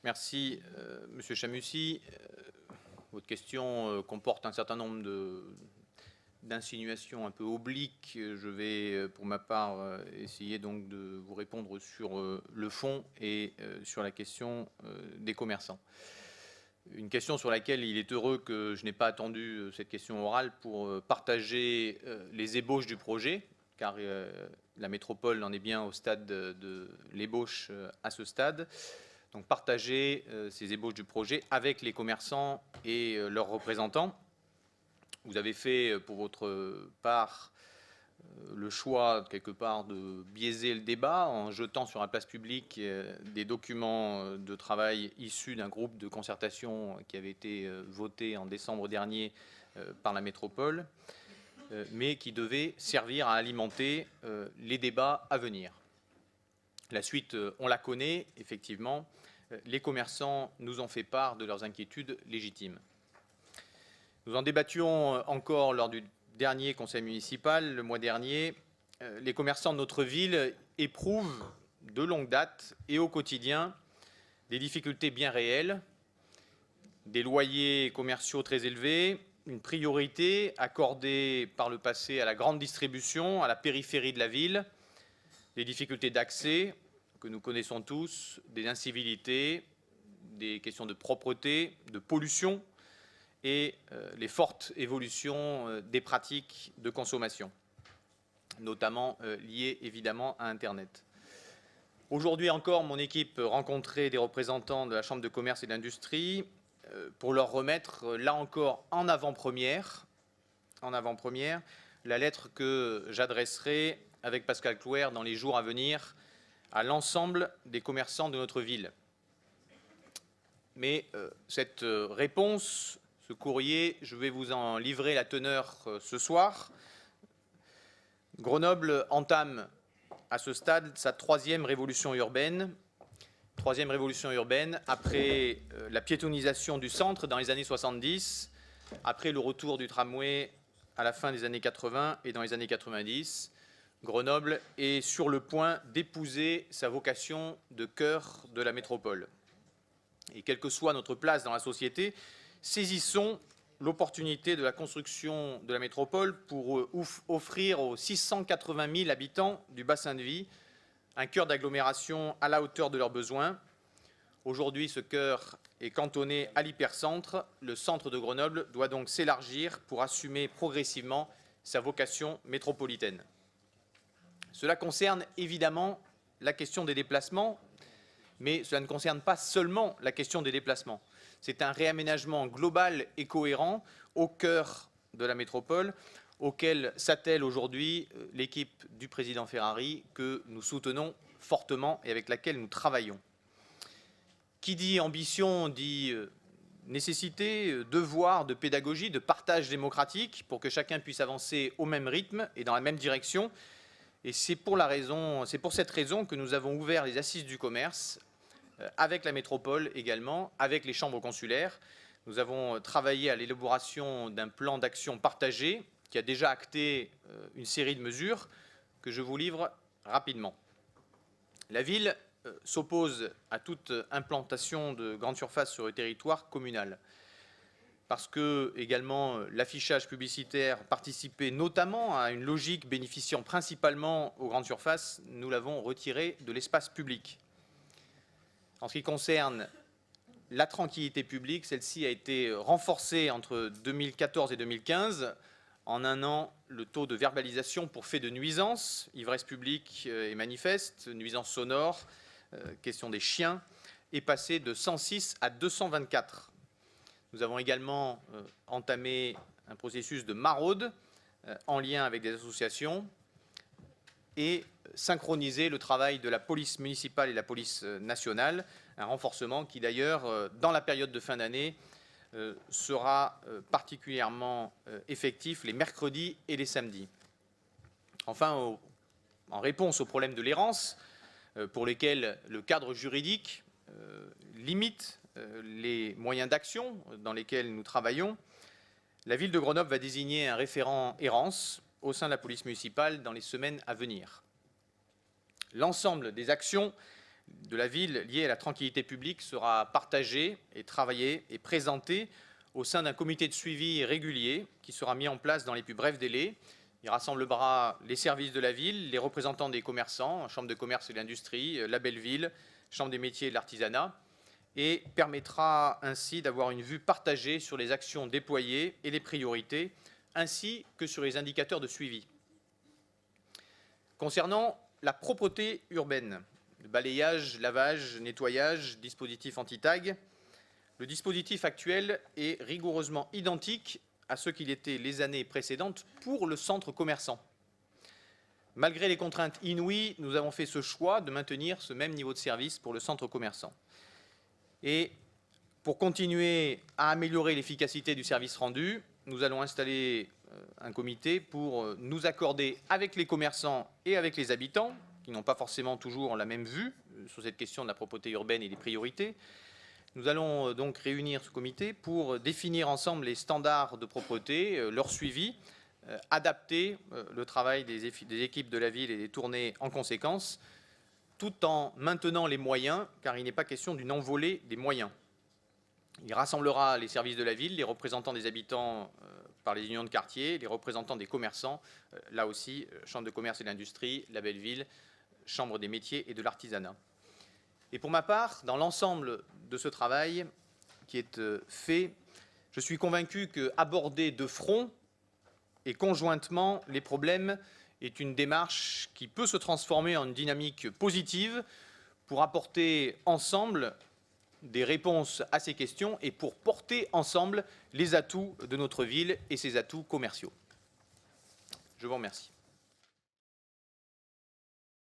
Merci, Monsieur Chamussi. Votre question comporte un certain nombre d'insinuations un peu obliques. Je vais, pour ma part, essayer donc de vous répondre sur le fond et sur la question des commerçants. Une question sur laquelle il est heureux que je n'ai pas attendu cette question orale pour partager les ébauches du projet, car la métropole en est bien au stade de l'ébauche à ce stade. Donc partager ces ébauches du projet avec les commerçants et leurs représentants. Vous avez fait pour votre part le choix quelque part de biaiser le débat en jetant sur la place publique des documents de travail issus d'un groupe de concertation qui avait été voté en décembre dernier par la métropole, mais qui devait servir à alimenter les débats à venir. La suite, on la connaît, effectivement. Les commerçants nous ont fait part de leurs inquiétudes légitimes. Nous en débattions encore lors du dernier conseil municipal, le mois dernier. Les commerçants de notre ville éprouvent de longue date et au quotidien des difficultés bien réelles, des loyers commerciaux très élevés, une priorité accordée par le passé à la grande distribution, à la périphérie de la ville, des difficultés d'accès que nous connaissons tous, des incivilités, des questions de propreté, de pollution et les fortes évolutions des pratiques de consommation, notamment liées évidemment à Internet. Aujourd'hui encore, mon équipe rencontrait des représentants de la Chambre de commerce et d'industrie pour leur remettre, là encore, en avant-première, la lettre que j'adresserai avec Pascal Clouer dans les jours à venir à l'ensemble des commerçants de notre ville. Mais cette réponse, ce courrier, je vais vous en livrer la teneur ce soir. Grenoble entame à ce stade sa troisième révolution urbaine. Après la piétonisation du centre dans les années 70, après le retour du tramway à la fin des années 80 et dans les années 90, Grenoble est sur le point d'épouser sa vocation de cœur de la métropole. Et quelle que soit notre place dans la société, saisissons l'opportunité de la construction de la métropole pour offrir aux 680 000 habitants du bassin de vie un cœur d'agglomération à la hauteur de leurs besoins. Aujourd'hui, ce cœur est cantonné à l'hypercentre. Le centre de Grenoble doit donc s'élargir pour assumer progressivement sa vocation métropolitaine. Cela concerne évidemment la question des déplacements, mais cela ne concerne pas seulement la question des déplacements. C'est un réaménagement global et cohérent au cœur de la métropole, auquel s'attelle aujourd'hui l'équipe du président Ferrari, que nous soutenons fortement et avec laquelle nous travaillons. Qui dit ambition dit nécessité, devoir de pédagogie, de partage démocratique, pour que chacun puisse avancer au même rythme et dans la même direction. Et c'est pour cette raison que nous avons ouvert les assises du commerce avec la métropole également, avec les chambres consulaires. Nous avons travaillé à l'élaboration d'un plan d'action partagé qui a déjà acté une série de mesures que je vous livre rapidement. La ville s'oppose à toute implantation de grandes surfaces sur le territoire communal, parce que également l'affichage publicitaire participait notamment à une logique bénéficiant principalement aux grandes surfaces. Nous l'avons retiré de l'espace public. En ce qui concerne la tranquillité publique, celle-ci a été renforcée entre 2014 et 2015. En un an, le taux de verbalisation pour fait de nuisance, ivresse publique et manifeste, nuisance sonore, question des chiens, est passé de 106 à 224. Nous avons également entamé un processus de maraude en lien avec des associations et synchroniser le travail de la police municipale et de la police nationale, un renforcement qui d'ailleurs, dans la période de fin d'année, sera particulièrement effectif les mercredis et les samedis. Enfin, en réponse aux problèmes de l'errance, pour lesquels le cadre juridique limite les moyens d'action dans lesquels nous travaillons, la ville de Grenoble va désigner un référent errance au sein de la police municipale dans les semaines à venir. L'ensemble des actions de la ville lié à la tranquillité publique sera partagé et travaillé et présenté au sein d'un comité de suivi régulier qui sera mis en place dans les plus brefs délais. Il rassemblera les services de la ville, les représentants des commerçants, Chambre de commerce et de l'industrie, la belle ville, Chambre des métiers et de l'artisanat, et permettra ainsi d'avoir une vue partagée sur les actions déployées et les priorités, ainsi que sur les indicateurs de suivi. Concernant la propreté urbaine, le balayage, lavage, nettoyage, dispositif anti-tag, le dispositif actuel est rigoureusement identique à ce qu'il était les années précédentes pour le centre commerçant. Malgré les contraintes inouïes, nous avons fait ce choix de maintenir ce même niveau de service pour le centre commerçant. Et pour continuer à améliorer l'efficacité du service rendu, nous allons installer un comité pour nous accorder avec les commerçants et avec les habitants, qui n'ont pas forcément toujours la même vue sur cette question de la propreté urbaine et des priorités. Nous allons donc réunir ce comité pour définir ensemble les standards de propreté, leur suivi, adapter le travail des équipes de la ville et les tournées en conséquence, tout en maintenant les moyens, car il n'est pas question d'une envolée des moyens. Il rassemblera les services de la ville, les représentants des habitants par les unions de quartier, les représentants des commerçants, là aussi, Chambre de commerce et de l'industrie, la belle ville, Chambre des métiers et de l'artisanat. Et pour ma part, dans l'ensemble de ce travail qui est fait, je suis convaincu qu'aborder de front et conjointement les problèmes est une démarche qui peut se transformer en une dynamique positive pour apporter ensemble des réponses à ces questions et pour porter ensemble les atouts de notre ville et ses atouts commerciaux. Je vous remercie.